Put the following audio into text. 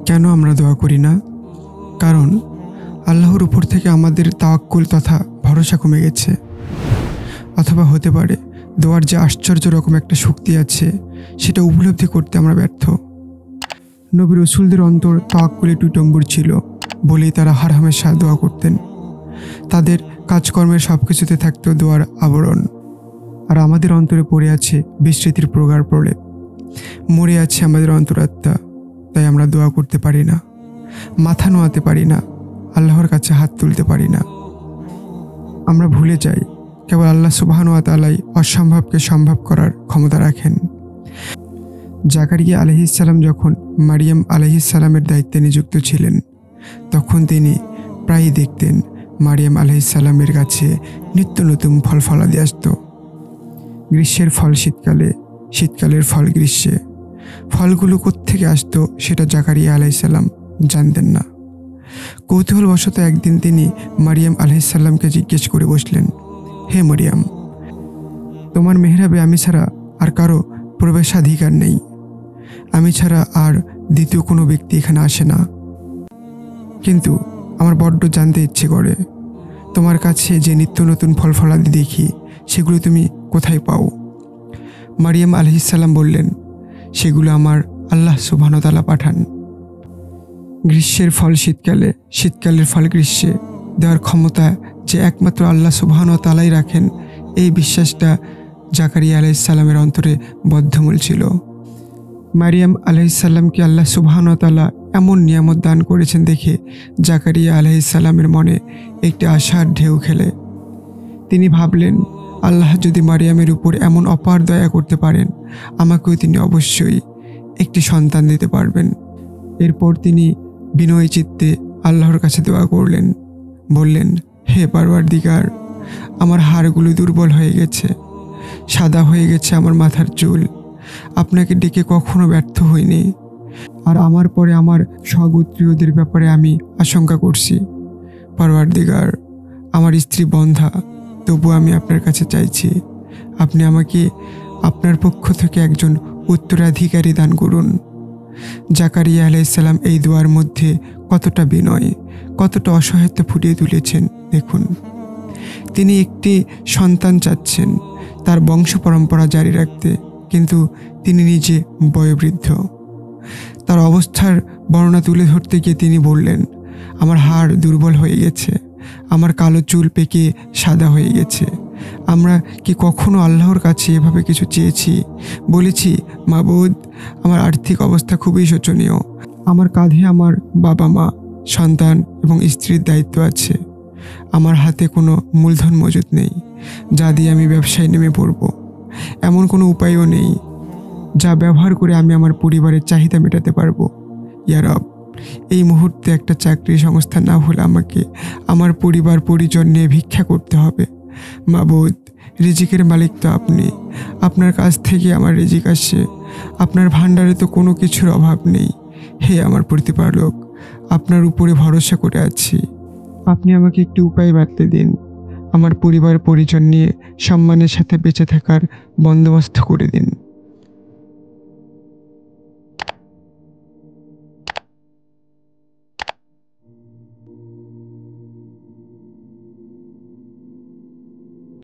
কেন আমরা দোয়া করি না? কারণ আল্লাহর উপর থেকে আমাদের তাওয়াক্কুল তথা ভরসা কমে গেছে। অথবা হতে পারে দোয়ার যে আশ্চর্য রকম একটা শক্তি আছে সেটা উপলব্ধি করতে আমরা ব্যর্থ। নবী রসুলদের অন্তর তাওয়াক্কুলে টুটম্বুর ছিল বলেই তারা হারহামেশা দোয়া করতেন। তাদের কাজকর্মের সব কিছুতে থাকতো দোয়ার আবরণ। আর আমাদের অন্তরে পড়ে আছে বিস্মৃতির প্রগাঢ় প্রলেপ। মরে আছে আমাদের অন্তরাত্মা, তাই আমরা দোয়া করতে পারি না, মাথা নোয়াতে পারি না, আল্লাহর কাছে হাত তুলতে পারি না। আমরা ভুলে যাই কেবল আল্লাহ সুবহানাহু ওয়া তাআলাই অসম্ভবকে সম্ভব করার ক্ষমতা রাখেন। জাকারিয়া আলাইহিস সালাম যখন মারিয়াম আলাইহিস সালামের দায়িত্বে নিযুক্ত ছিলেন, তখন তিনি প্রায়ই দেখতেন মারিয়াম আলাইহিস সালামের কাছে নিত্য নতুন ফল ফলাদি আসত। গ্রীষ্মের ফল শীতকালে, শীতকালের ফল গ্রীষ্মে। ফলগুলো কোত্থেকে আসতো সেটা জাকারিয়া আলাইহিস সালাম জানতেন না। কৌতূহলবশত একদিন তিনি মারিয়াম আলাইহিস সালামকে জিজ্ঞেস করে বসলেন, হে মারিয়াম, তোমার মেহরাবে আমি ছাড়া আর কারো প্রবেশাধিকার নেই। আমি ছাড়া আর দ্বিতীয় কোনো ব্যক্তি এখানে আসে না। কিন্তু আমার বড্ড জানতে ইচ্ছে করে, তোমার কাছে যে নিত্য নতুন ফল ফলাদি দেখি সেগুলো তুমি কোথায় পাও? মারিয়াম আলাইহিস সালাম বললেন, সেগুলো আমার আল্লাহ সুবহানাহু ওয়া তাআলা পাঠান। গ্রীষ্মের ফল শীতকালে, শীতকালের ফল গ্রীষ্মে দেওয়ার ক্ষমতা যে একমাত্র আল্লাহ সুবহানাহু ওয়া তাআলাই রাখেন, এই বিশ্বাসটা জাকারিয়া আলাইহিস সালামের অন্তরে বদ্ধমূল ছিল। মারিয়াম আলাইহিস সালামকে আল্লাহ সুবহানাহু ওয়া তাআলা এমন নিয়ামত দান করেছেন দেখে জাকারিয়া আলাইহিস সালামের মনে একটি আশার ঢেউ খেলে। তিনি ভাবলেন, আল্লাহ যদি মারিয়ামের উপর এমন অপার দয়া করতে পারেন, আমাকেও তিনি অবশ্যই একটি সন্তান দিতে পারবেন। এরপর তিনি বিনয়ী চিত্তে আল্লাহর কাছে দোয়া করলেন, বললেন, হে পারওয়ারদিগার, আমার হাড়গুলো দুর্বল হয়ে গেছে, সাদা হয়ে গেছে আমার মাথার চুল। আপনাকে ডেকে কখনো ব্যর্থ হইনি, আর আমার পরে আমার স্বগোত্রীয়দের ব্যাপারে আমি আশঙ্কা করছি। পারওয়ারদিগার, আমার স্ত্রী বন্ধা, তবু আমি আপনার কাছে চাইছি, আপনি আমাকে আপনার পক্ষ থেকে একজন উত্তরাধিকারী দান করুন। জাকারিয়া আলাইহিস সালাম এই দোয়ার মধ্যে কতটা বিনয়, কতটা অসহায়তা ফুটিয়ে তুলেছেন দেখুন। তিনি একটি সন্তান চাচ্ছেন তার বংশ পরম্পরা জারি রাখতে, কিন্তু তিনি নিজে বয়োবৃদ্ধ। তার অবস্থার বর্ণনা তুলে ধরতে গিয়ে তিনি বললেন, আমার হাড় দুর্বল হয়ে গেছে, আমার কালো চুল পেকে সাদা হয়ে গেছে। আমরা কি কখনো আল্লাহর কাছে এভাবে কিছু চেয়েছি? বলেছি, মাবুদ, আমার আর্থিক অবস্থা খুবই শোচনীয়, আমার কাঁধে আমার বাবা মা, সন্তান এবং স্ত্রীর দায়িত্ব আছে, আমার হাতে কোনো মূলধন মজুদ নেই যা দিয়ে আমি ব্যবসায় নেমে পড়ব, এমন কোনো উপায়ও নেই যা ব্যবহার করে আমি আমার পরিবারের চাহিদা মেটাতে পারবো। ইয়া রব, এই মুহূর্তে একটা চাকরি সংস্থা না হলে আমাকে আমার পরিবার পরিজন নিয়ে ভিক্ষা করতে হবে। মাবুদ, রিজিকের মালিক তো আপনি, আপনার কাছ থেকে আমার রিজিক আসে, আপনার ভাণ্ডারে তো কোনো কিছুর অভাব নেই। হে আমার প্রতিপালক, আপনার উপরে ভরসা করে আছি, আপনি আমাকে একটি উপায় বাতলে দিন, আমার পরিবার পরিজন নিয়ে সম্মানের সাথে বেঁচে থাকার বন্দোবস্ত করে দিন।